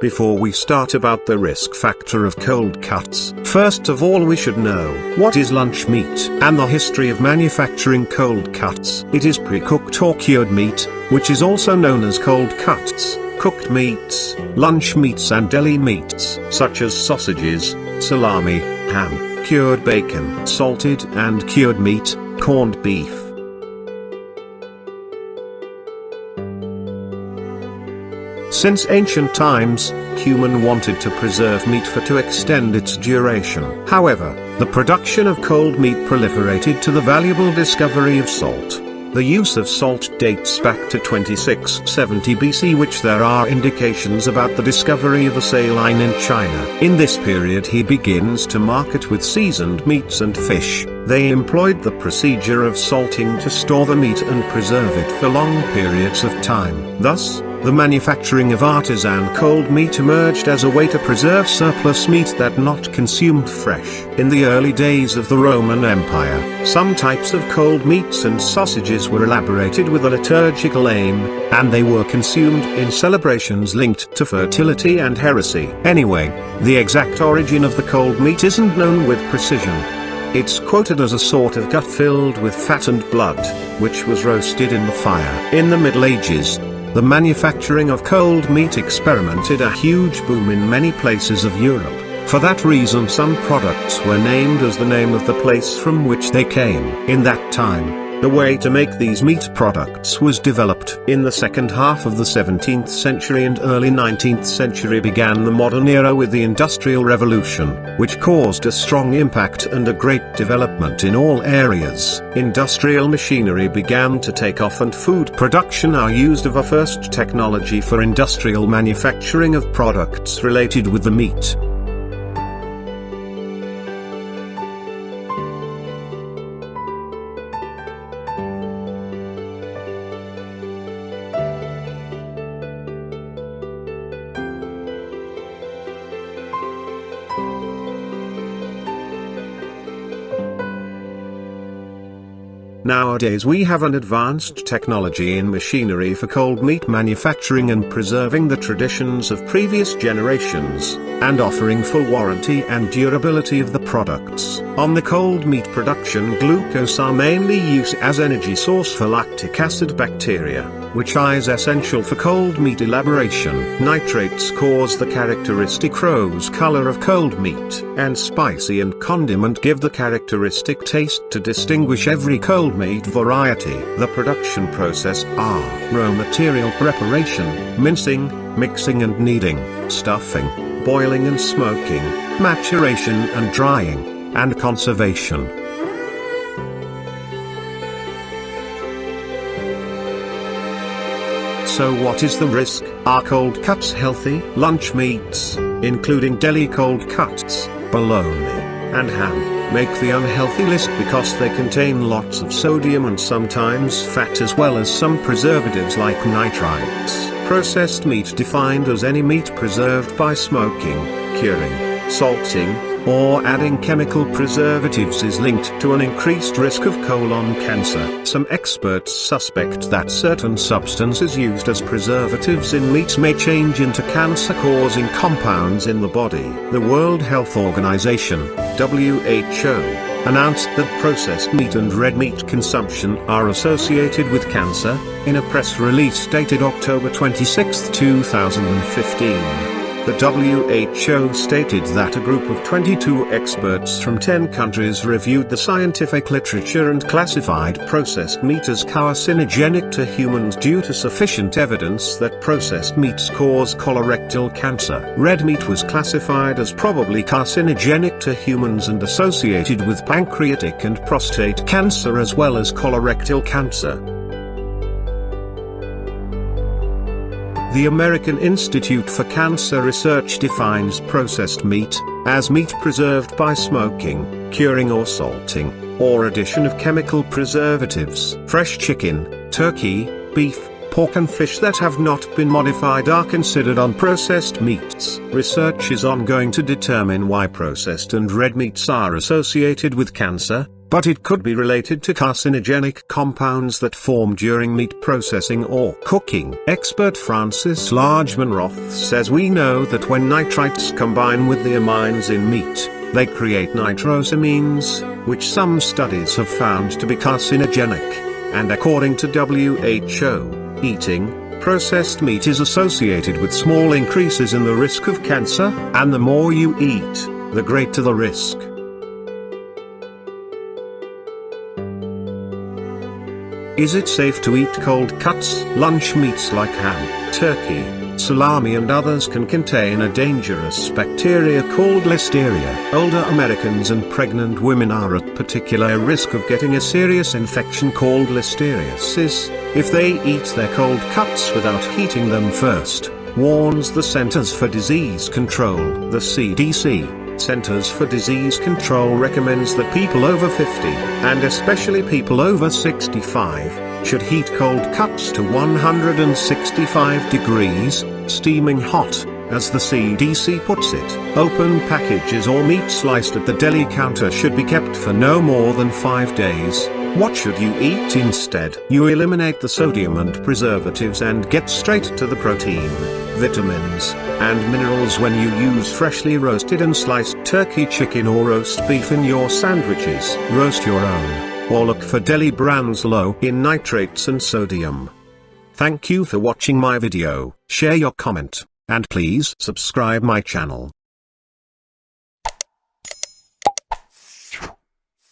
Before we start about the risk factor of cold cuts, first of all we should know what is lunch meat and the history of manufacturing cold cuts. It is pre-cooked or cured meat, which is also known as cold cuts, cooked meats, lunch meats and deli meats, such as sausages, salami, ham, cured bacon, salted and cured meat, corned beef. Since ancient times, humans wanted to preserve meat to extend its duration. However, the production of cold meat proliferated to the valuable discovery of salt. The use of salt dates back to 2670 BC, which there are indications about the discovery of a saline in China. In this period he begins to market with seasoned meats and fish. They employed the procedure of salting to store the meat and preserve it for long periods of time. Thus, the manufacturing of artisan cold meat emerged as a way to preserve surplus meat that not consumed fresh. In the early days of the Roman Empire, some types of cold meats and sausages were elaborated with a liturgical aim, and they were consumed in celebrations linked to fertility and heresy. Anyway, the exact origin of the cold meat isn't known with precision. It's quoted as a sort of gut filled with fat and blood, which was roasted in the fire. In the Middle Ages, the manufacturing of cold meat experimented a huge boom in many places of Europe. For that reason some products were named as the name of the place from which they came. In that time, the way to make these meat products was developed. In the second half of the 17th century and early 19th century began the modern era with the Industrial Revolution, which caused a strong impact and a great development in all areas. Industrial machinery began to take off and food production are used of a first technology for industrial manufacturing of products related with the meat. Nowadays we have an advanced technology in machinery for cold meat manufacturing and preserving the traditions of previous generations, and offering full warranty and durability of the products. On the cold meat production, glucose are mainly used as energy source for lactic acid bacteria, which is essential for cold meat elaboration. Nitrates cause the characteristic rose color of cold meat, and spicy and condiment give the characteristic taste to distinguish every cold meat variety. The production process are raw material preparation, mincing, mixing and kneading, stuffing, boiling and smoking, maturation and drying, and conservation. So what is the risk? Are cold cuts healthy? Lunch meats, including deli cold cuts, bologna, and ham, make the unhealthy list because they contain lots of sodium and sometimes fat as well as some preservatives like nitrites. Processed meat, defined as any meat preserved by smoking, curing, salting, or adding chemical preservatives, is linked to an increased risk of colon cancer. Some experts suspect that certain substances used as preservatives in meats may change into cancer-causing compounds in the body. The World Health Organization, WHO, announced that processed meat and red meat consumption are associated with cancer, in a press release dated October 26, 2015. The WHO stated that a group of 22 experts from 10 countries reviewed the scientific literature and classified processed meat as carcinogenic to humans due to sufficient evidence that processed meats cause colorectal cancer. Red meat was classified as probably carcinogenic to humans and associated with pancreatic and prostate cancer as well as colorectal cancer. The American Institute for Cancer Research defines processed meat as meat preserved by smoking, curing or salting, or addition of chemical preservatives. Fresh chicken, turkey, beef, pork and fish that have not been modified are considered unprocessed meats. Research is ongoing to determine why processed and red meats are associated with cancer, but it could be related to carcinogenic compounds that form during meat processing or cooking. Expert Francis Largeman-Roth says we know that when nitrites combine with the amines in meat, they create nitrosamines, which some studies have found to be carcinogenic. And according to WHO, eating processed meat is associated with small increases in the risk of cancer, and the more you eat, the greater the risk. Is it safe to eat cold cuts? Lunch meats like ham, turkey, salami and others can contain a dangerous bacteria called Listeria. Older Americans and pregnant women are at particular risk of getting a serious infection called Listeriasis if they eat their cold cuts without heating them first, warns the Centers for Disease Control. The CDC, Centers for Disease Control, recommends that people over 50, and especially people over 65, should heat cold cuts to 165 degrees, steaming hot, as the CDC puts it. Open packages or meat sliced at the deli counter should be kept for no more than 5 days. What should you eat instead? You eliminate the sodium and preservatives and get straight to the protein, vitamins, and minerals when you use freshly roasted and sliced turkey, chicken or roast beef in your sandwiches. Roast your own, or look for deli brands low in nitrates and sodium. Thank you for watching my video. Share your comment, and please subscribe my channel.